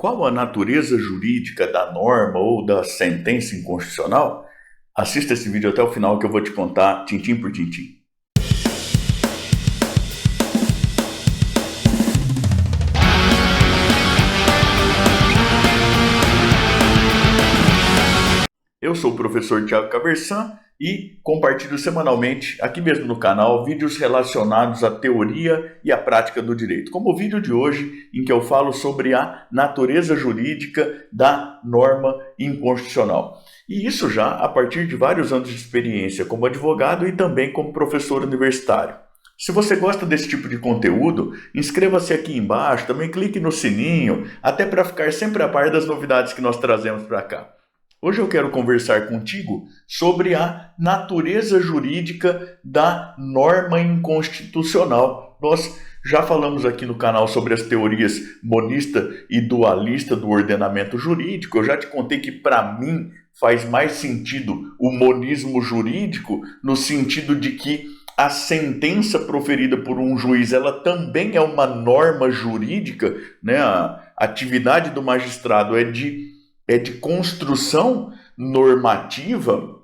Qual a natureza jurídica da norma ou da sentença inconstitucional? Assista esse vídeo até o final que eu vou te contar tintim por tintim. Eu sou o professor Thiago Caversan e compartilho semanalmente, aqui mesmo no canal, vídeos relacionados à teoria e à prática do direito, como o vídeo de hoje, em que eu falo sobre a natureza jurídica da norma inconstitucional. E isso já a partir de vários anos de experiência como advogado e também como professor universitário. Se você gosta desse tipo de conteúdo, inscreva-se aqui embaixo, também clique no sininho, até para ficar sempre a par das novidades que nós trazemos para cá. Hoje eu quero conversar contigo sobre a natureza jurídica da norma inconstitucional. Nós já falamos aqui no canal sobre as teorias monista e dualista do ordenamento jurídico. Eu já te contei que, para mim, faz mais sentido o monismo jurídico, no sentido de que a sentença proferida por um juiz, ela também é uma norma jurídica, né? A atividade do magistrado é de construção normativa,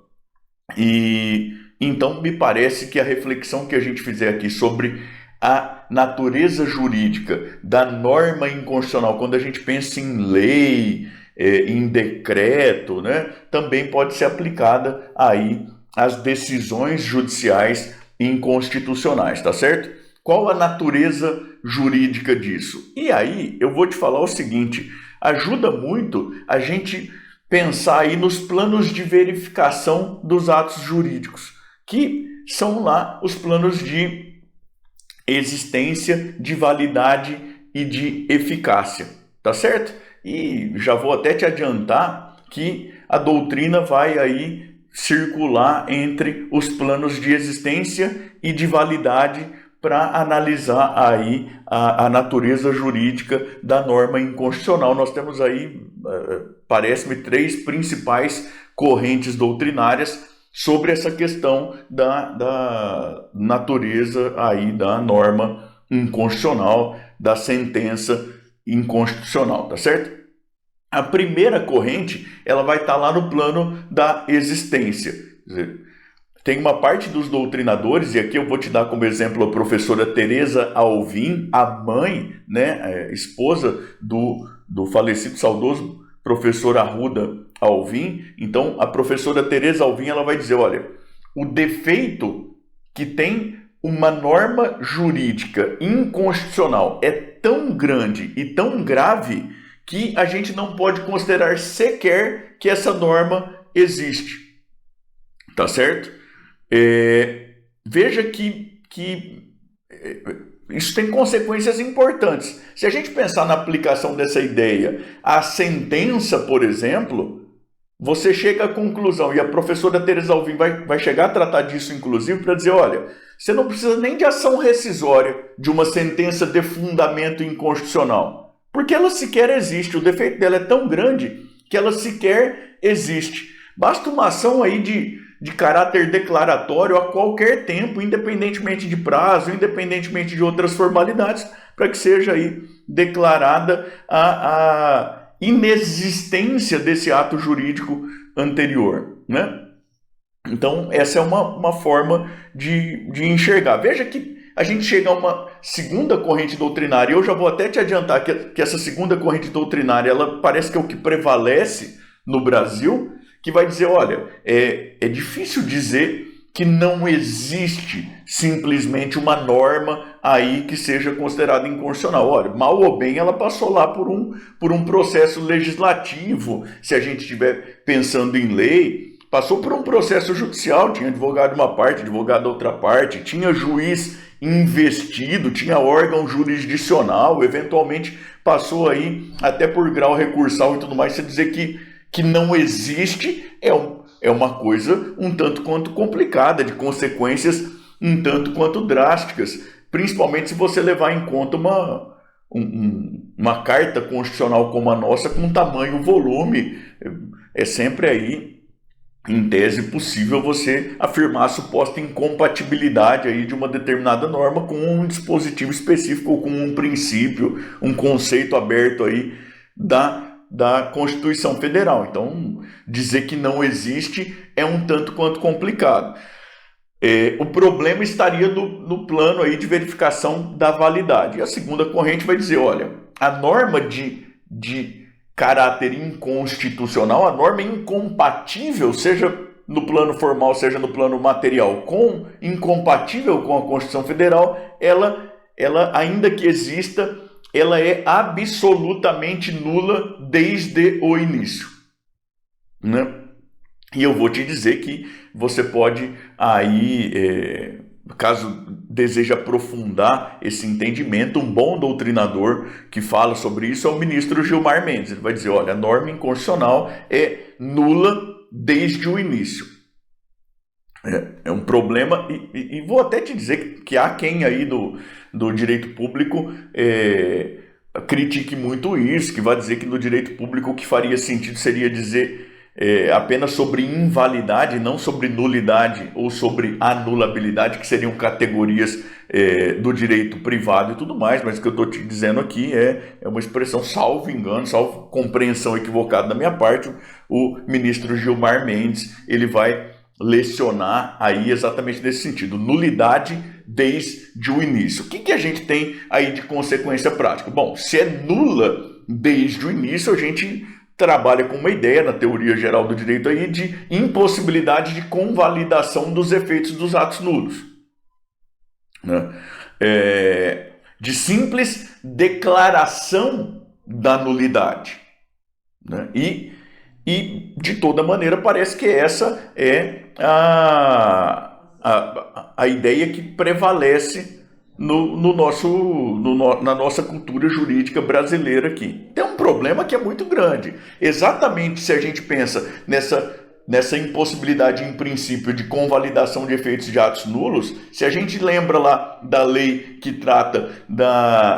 e então me parece que a reflexão que a gente fizer aqui sobre a natureza jurídica da norma inconstitucional, quando a gente pensa em lei, em decreto, né, também pode ser aplicada aí às decisões judiciais inconstitucionais, tá certo? Qual a natureza jurídica disso? E aí eu vou te falar o seguinte: ajuda muito a gente pensar aí nos planos de verificação dos atos jurídicos, que são lá os planos de existência, de validade e de eficácia, tá certo? E já vou até te adiantar que a doutrina vai aí circular entre os planos de existência e de validade para analisar aí a natureza jurídica da norma inconstitucional. Nós temos aí, parece-me, três principais correntes doutrinárias sobre essa questão da natureza aí da norma inconstitucional, da sentença inconstitucional, tá certo? A primeira corrente, ela vai estar lá no plano da existência. Quer dizer, tem uma parte dos doutrinadores, e aqui eu vou te dar como exemplo a professora Teresa Alvim, a mãe, né, esposa do falecido saudoso professor Arruda Alvim. Então, a professora Teresa Alvim, ela vai dizer, olha, o defeito que tem uma norma jurídica inconstitucional é tão grande e tão grave que a gente não pode considerar sequer que essa norma existe. Tá certo? Veja que isso tem consequências importantes. Se a gente pensar na aplicação dessa ideia à sentença, por exemplo, você chega à conclusão, e a professora Teresa Alvim vai chegar a tratar disso, inclusive, para dizer, olha, você não precisa nem de ação rescisória de uma sentença de fundamento inconstitucional, porque ela sequer existe. O defeito dela é tão grande que ela sequer existe. Basta uma ação aí de caráter declaratório a qualquer tempo, independentemente de prazo, independentemente de outras formalidades, para que seja aí declarada a inexistência desse ato jurídico anterior, né? Então, essa é uma forma de enxergar. Veja que a gente chega a uma segunda corrente doutrinária, e eu já vou até te adiantar que essa segunda corrente doutrinária, ela parece que é o que prevalece no Brasil, que vai dizer, olha, é difícil dizer que não existe simplesmente uma norma aí que seja considerada inconstitucional. Olha, mal ou bem, ela passou lá por um processo legislativo. Se a gente estiver pensando em lei, passou por um processo judicial, tinha advogado de uma parte, advogado da outra parte, tinha juiz investido, tinha órgão jurisdicional, eventualmente passou aí até por grau recursal e tudo mais. Você dizer que não existe é uma coisa um tanto quanto complicada, de consequências um tanto quanto drásticas, principalmente se você levar em conta uma carta constitucional como a nossa, com tamanho volume. É sempre aí, em tese, possível você afirmar a suposta incompatibilidade aí de uma determinada norma com um dispositivo específico ou com um princípio, um conceito aberto aí da Constituição Federal. Então, dizer que não existe é um tanto quanto complicado. O problema estaria no plano aí de verificação da validade. E a segunda corrente vai dizer, olha, a norma de caráter inconstitucional, a norma incompatível, seja no plano formal, seja no plano material, incompatível com a Constituição Federal, ela ainda que exista, ela é absolutamente nula desde o início, né? E eu vou te dizer que você pode aí, caso deseje aprofundar esse entendimento, um bom doutrinador que fala sobre isso é o ministro Gilmar Mendes. Ele vai dizer, olha, a norma inconstitucional é nula desde o início. É um problema, e vou até te dizer que há quem aí do direito público critique muito isso, que vai dizer que no direito público o que faria sentido seria dizer apenas sobre invalidade, não sobre nulidade ou sobre anulabilidade, que seriam categorias do direito privado e tudo mais, mas o que eu estou te dizendo aqui é uma expressão, salvo engano, salvo compreensão equivocada da minha parte, o ministro Gilmar Mendes, ele vai lecionar aí exatamente nesse sentido, nulidade desde o início. O que a gente tem aí de consequência prática? Bom, se é nula desde o início, a gente trabalha com uma ideia na teoria geral do direito aí de impossibilidade de convalidação dos efeitos dos atos nulos, né? De simples declaração da nulidade, né? E de toda maneira parece que essa é a ideia que prevalece na nossa cultura jurídica brasileira aqui. Tem um problema que é muito grande. Exatamente se a gente pensa nessa impossibilidade em princípio de convalidação de efeitos de atos nulos, se a gente lembra lá da lei que trata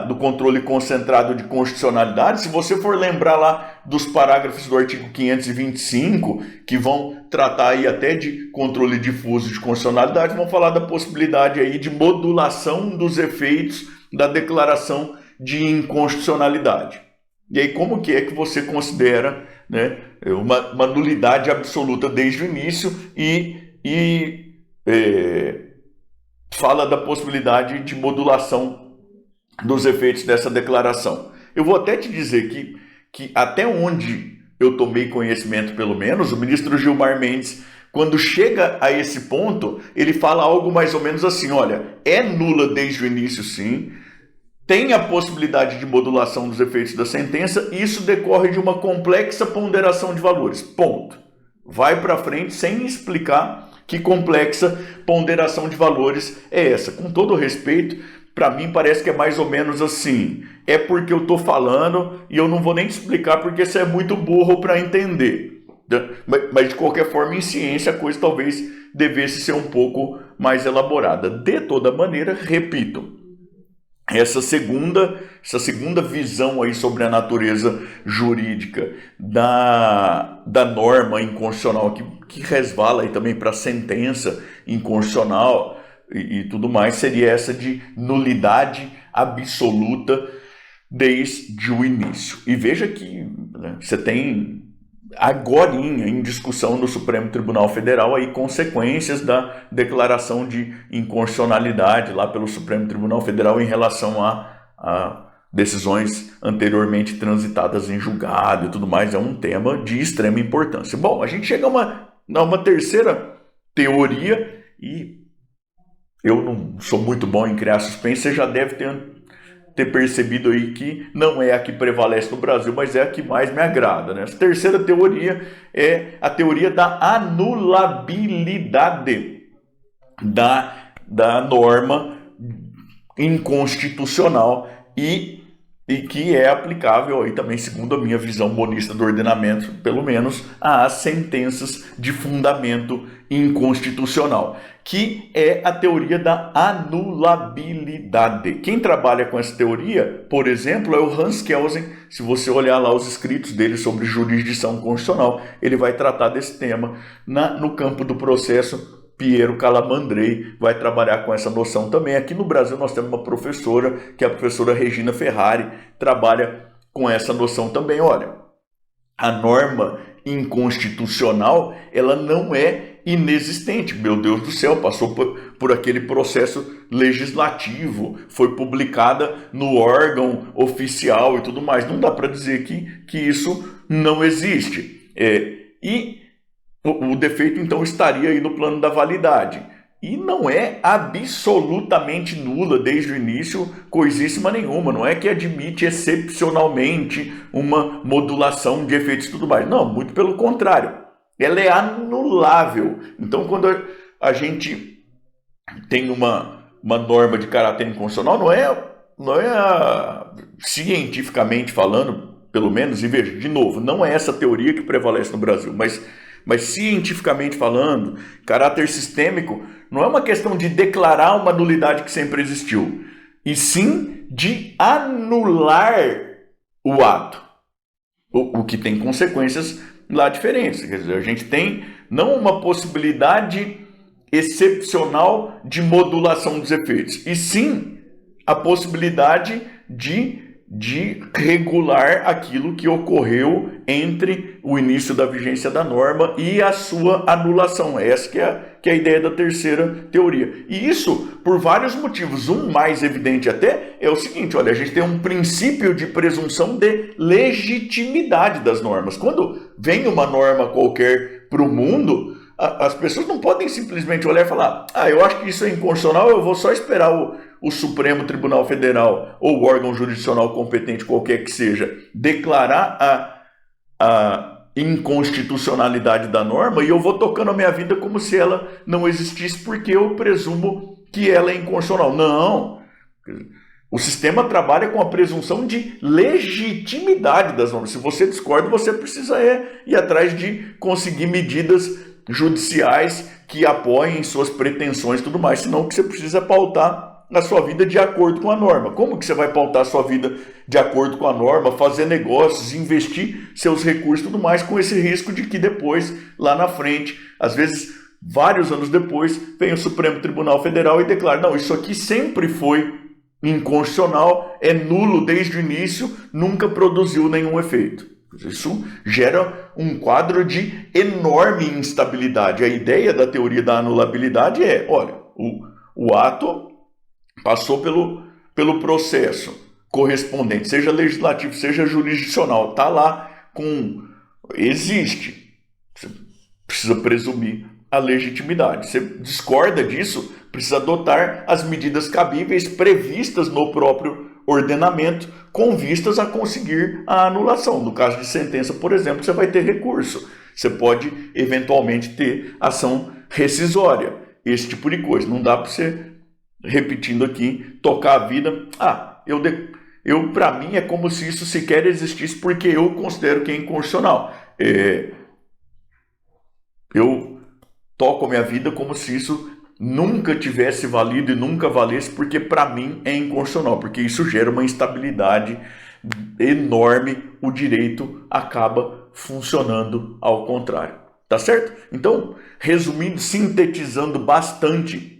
do controle concentrado de constitucionalidade, se você for lembrar lá dos parágrafos do artigo 525, que vão tratar aí até de controle difuso de constitucionalidade, vão falar da possibilidade aí de modulação dos efeitos da declaração de inconstitucionalidade. E aí como que é que você considera, né, uma nulidade absoluta desde o início e fala da possibilidade de modulação dos efeitos dessa declaração? Eu vou até te dizer que até onde eu tomei conhecimento, pelo menos, o ministro Gilmar Mendes, quando chega a esse ponto, ele fala algo mais ou menos assim, olha, é nula desde o início, sim, tem a possibilidade de modulação dos efeitos da sentença, e isso decorre de uma complexa ponderação de valores, ponto. Vai para frente sem explicar que complexa ponderação de valores é essa. Com todo respeito, para mim parece que é mais ou menos assim, é porque eu estou falando e eu não vou nem te explicar porque você é muito burro para entender. Mas de qualquer forma, em ciência, a coisa talvez devesse ser um pouco mais elaborada. De toda maneira, repito, essa segunda visão aí sobre a natureza jurídica da norma inconstitucional, que resvala aí também para a sentença inconstitucional e tudo mais, seria essa de nulidade absoluta desde o início. E veja que, né, você tem agorinha em discussão no Supremo Tribunal Federal aí consequências da declaração de inconstitucionalidade lá pelo Supremo Tribunal Federal em relação a decisões anteriormente transitadas em julgado e tudo mais. É um tema de extrema importância. Bom, a gente chega a uma terceira teoria, e eu não sou muito bom em criar suspense, você já deve ter percebido aí que não é a que prevalece no Brasil, mas é a que mais me agrada, né? A terceira teoria é a teoria da anulabilidade da norma inconstitucional e que é aplicável aí também, segundo a minha visão monista do ordenamento, pelo menos, às sentenças de fundamento inconstitucional, que é a teoria da anulabilidade. Quem trabalha com essa teoria, por exemplo, é o Hans Kelsen. Se você olhar lá os escritos dele sobre jurisdição constitucional, ele vai tratar desse tema no campo do processo. Piero Calamandrei vai trabalhar com essa noção também. Aqui no Brasil nós temos uma professora, que é a professora Regina Ferrari, trabalha com essa noção também, olha, a norma inconstitucional, ela não é inexistente. Meu Deus do céu, passou por aquele processo legislativo, foi publicada no órgão oficial e tudo mais. Não dá para dizer que isso não existe. E o defeito, então, estaria aí no plano da validade. E não é absolutamente nula desde o início, coisíssima nenhuma. Não é que admite excepcionalmente uma modulação de efeitos e tudo mais. Não, muito pelo contrário. Ela é anulável. Então, quando a gente tem uma norma de caráter inconstitucional, não é cientificamente falando, pelo menos, e veja, de novo, não é essa teoria que prevalece no Brasil, mas cientificamente falando, caráter sistêmico não é uma questão de declarar uma nulidade que sempre existiu, e sim de anular o ato, o que tem consequências lá diferentes. Quer dizer, a gente tem não uma possibilidade excepcional de modulação dos efeitos, e sim a possibilidade de regular aquilo que ocorreu entre o início da vigência da norma e a sua anulação. Essa que é a ideia da terceira teoria. E isso por vários motivos. Um mais evidente até é o seguinte, olha, a gente tem um princípio de presunção de legitimidade das normas. Quando vem uma norma qualquer para o mundo, as pessoas não podem simplesmente olhar e falar, eu acho que isso é inconstitucional, eu vou só esperar o Supremo Tribunal Federal ou o órgão jurisdicional competente, qualquer que seja, declarar a inconstitucionalidade da norma e eu vou tocando a minha vida como se ela não existisse porque eu presumo que ela é inconstitucional. Não! O sistema trabalha com a presunção de legitimidade das normas. Se você discorda, você precisa ir atrás de conseguir medidas judiciais que apoiem suas pretensões e tudo mais, senão que você precisa pautar a sua vida de acordo com a norma. Como que você vai pautar a sua vida de acordo com a norma, fazer negócios, investir seus recursos e tudo mais, com esse risco de que depois, lá na frente, às vezes vários anos depois, vem o Supremo Tribunal Federal e declara, não, isso aqui sempre foi inconstitucional, é nulo desde o início, nunca produziu nenhum efeito. Isso gera um quadro de enorme instabilidade. A ideia da teoria da anulabilidade é, olha, o ato passou pelo processo correspondente, seja legislativo, seja jurisdicional, está lá existe. Você precisa presumir a legitimidade. Você discorda disso, precisa adotar as medidas cabíveis previstas no próprio ordenamento com vistas a conseguir a anulação. No caso de sentença, por exemplo, você vai ter recurso. Você pode, eventualmente, ter ação rescisória. Esse tipo de coisa. Não dá para você, repetindo aqui, tocar a vida. Para mim é como se isso sequer existisse porque eu considero que é inconstitucional. Eu toco a minha vida como se isso nunca tivesse valido e nunca valesse, porque para mim é inconstitucional, porque isso gera uma instabilidade enorme, o direito acaba funcionando ao contrário. Tá certo? Então, resumindo, sintetizando bastante,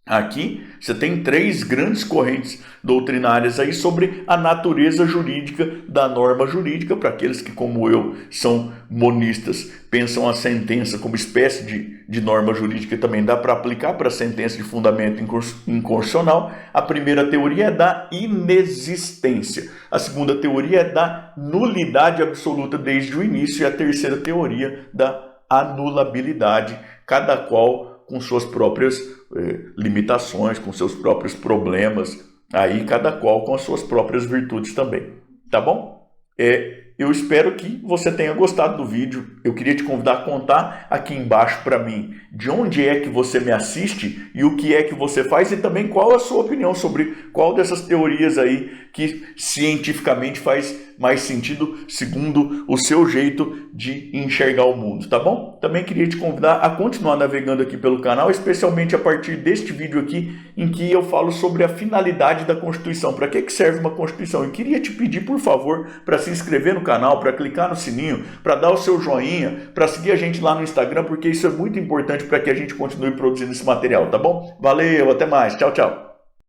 aqui você tem 3 grandes correntes doutrinárias aí sobre a natureza jurídica da norma jurídica, para aqueles que, como eu, são monistas, pensam a sentença como espécie de norma jurídica, também dá para aplicar para a sentença de fundamento inconstitucional. A primeira teoria é da inexistência, a segunda teoria é da nulidade absoluta desde o início e a terceira teoria da anulabilidade, cada qual com suas próprias limitações, com seus próprios problemas, aí cada qual com as suas próprias virtudes também, tá bom? Eu espero que você tenha gostado do vídeo. Eu queria te convidar a contar aqui embaixo para mim de onde é que você me assiste e o que é que você faz e também qual a sua opinião sobre qual dessas teorias aí que cientificamente faz mais sentido segundo o seu jeito de enxergar o mundo, tá bom? Também queria te convidar a continuar navegando aqui pelo canal, especialmente a partir deste vídeo aqui em que eu falo sobre a finalidade da Constituição, para que serve uma Constituição. Eu queria te pedir, por favor, para se inscrever no canal, para clicar no sininho, para dar o seu joinha, para seguir a gente lá no Instagram, porque isso é muito importante para que a gente continue produzindo esse material, tá bom? Valeu, até mais, tchau, tchau!